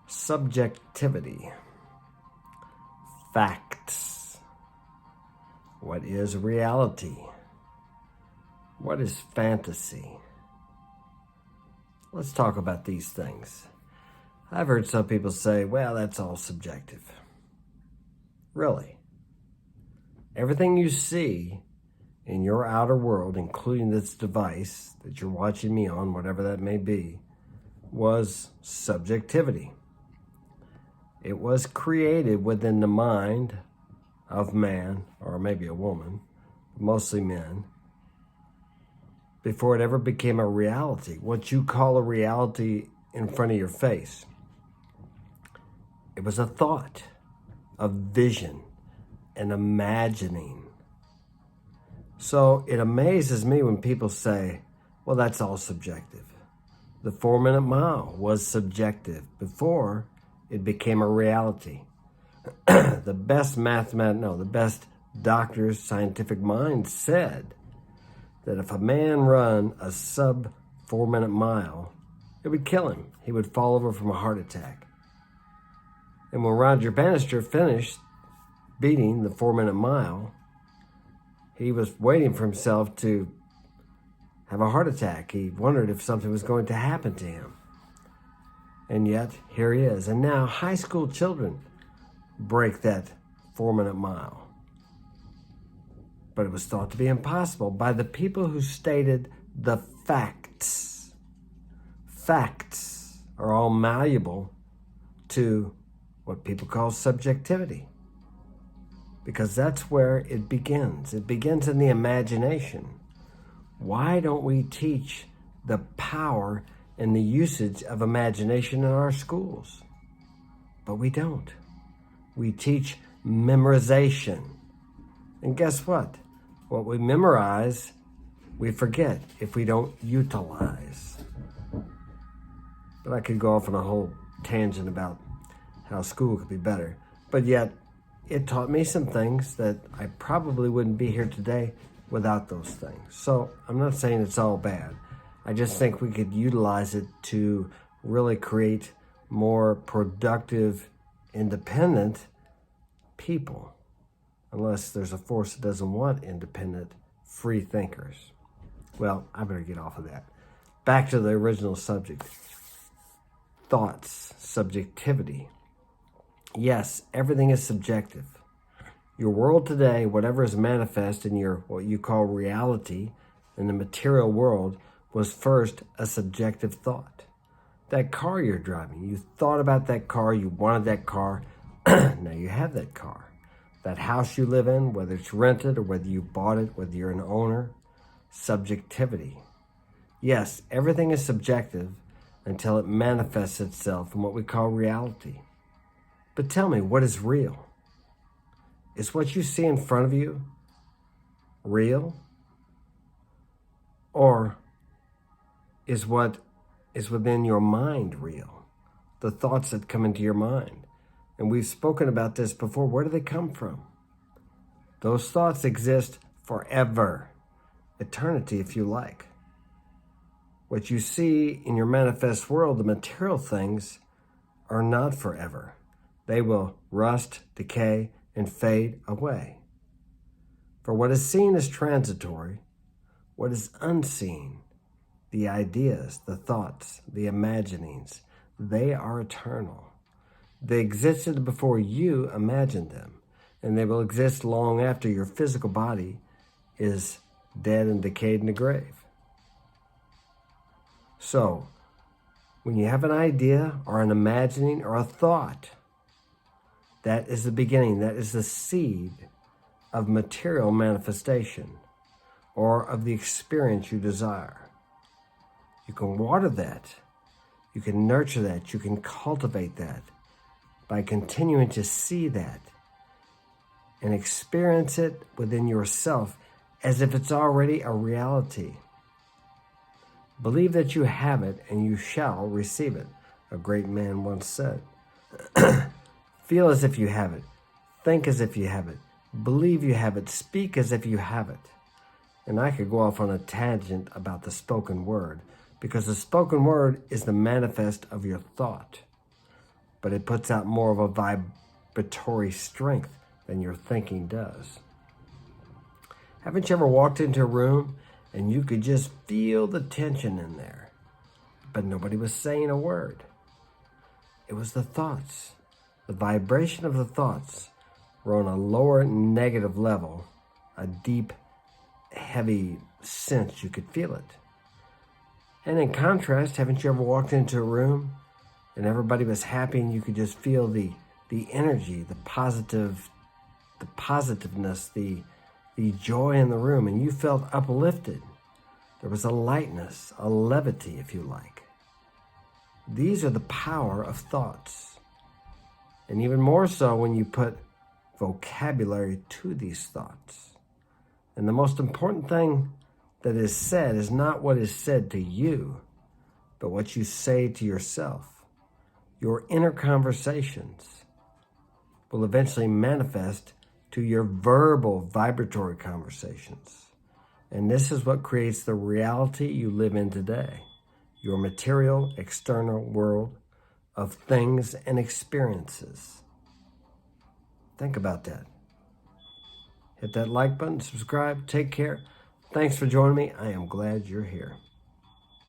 Subjectivity. Facts. What is reality? What is fantasy? Let's talk about these things. I've heard some people say, well, that's all subjective. Really? Everything you see in your outer world, including this device that you're watching me on, whatever that may be, was subjectivity. It was created within the mind of man, or maybe a woman, mostly men, before it ever became a reality. What you call a reality in front of your face. It was a thought, a vision, an imagining. So it amazes me when people say, well, that's all subjective. The 4-minute mile was subjective before it became a reality. The best doctors, scientific minds said that if a man run a sub 4-minute mile, it would kill him. He would fall over from a heart attack. And when Roger Bannister finished beating the 4-minute mile, he was waiting for himself to have a heart attack. He wondered if something was going to happen to him. And yet, here he is. And now high school children break that 4-minute mile. But it was thought to be impossible by the people who stated the facts. Facts are all malleable to what people call subjectivity. Because that's where it begins. It begins in the imagination. Why don't we teach the power and the usage of imagination in our schools? But we don't. We teach memorization. And guess what? What we memorize, we forget if we don't utilize. But I could go off on a whole tangent about how school could be better. But yet, it taught me some things that I probably wouldn't be here today without those things. So I'm not saying it's all bad. I just think we could utilize it to really create more productive, independent people. Unless there's a force that doesn't want independent, free thinkers. Well, I better get off of that. Back to the original subject. Thoughts, subjectivity. Yes, everything is subjective. Your world today, whatever is manifest in your, what you call reality, in the material world, was first a subjective thought. That car you're driving, you thought about that car, you wanted that car, now you have that car. That house you live in, whether it's rented or whether you bought it, whether you're an owner, subjectivity. Yes, everything is subjective until it manifests itself in what we call reality. But tell me, what is real? Is what you see in front of you real? Or is what is within your mind real? The thoughts that come into your mind. And we've spoken about this before. Where do they come from? Those thoughts exist forever. Eternity, if you like. What you see in your manifest world, the material things, are not forever. They will rust, decay, and fade away. For what is seen is transitory. What is unseen, the ideas, the thoughts, the imaginings, they are eternal. They existed before you imagined them, and they will exist long after your physical body is dead and decayed in the grave. So, when you have an idea or an imagining or a thought, that is the beginning, that is the seed of material manifestation or of the experience you desire. You can water that, you can nurture that, you can cultivate that by continuing to see that and experience it within yourself as if it's already a reality. Believe that you have it and you shall receive it, a great man once said. Feel as if you have it. Think as if you have it. Believe you have it. Speak as if you have it. And I could go off on a tangent about the spoken word, because the spoken word is the manifest of your thought. but it puts out more of a vibratory strength than your thinking does. Haven't you ever walked into a room and you could just feel the tension in there, but nobody was saying a word? It was the thoughts. The vibration of the thoughts were on a lower negative level, a deep, heavy sense. You could feel it. And in contrast, haven't you ever walked into a room and everybody was happy and you could just feel the energy, the positiveness, the joy in the room, and you felt uplifted. There was a lightness, a levity, if you like. These are the power of thoughts. And even more so when you put vocabulary to these thoughts. And the most important thing that is said is not what is said to you, but what you say to yourself. Your inner conversations will eventually manifest to your verbal vibratory conversations. And this is what creates the reality you live in today. Your material, external world of things and experiences. Think about that. Hit that like button, subscribe, take care. Thanks for joining me. I am glad you're here.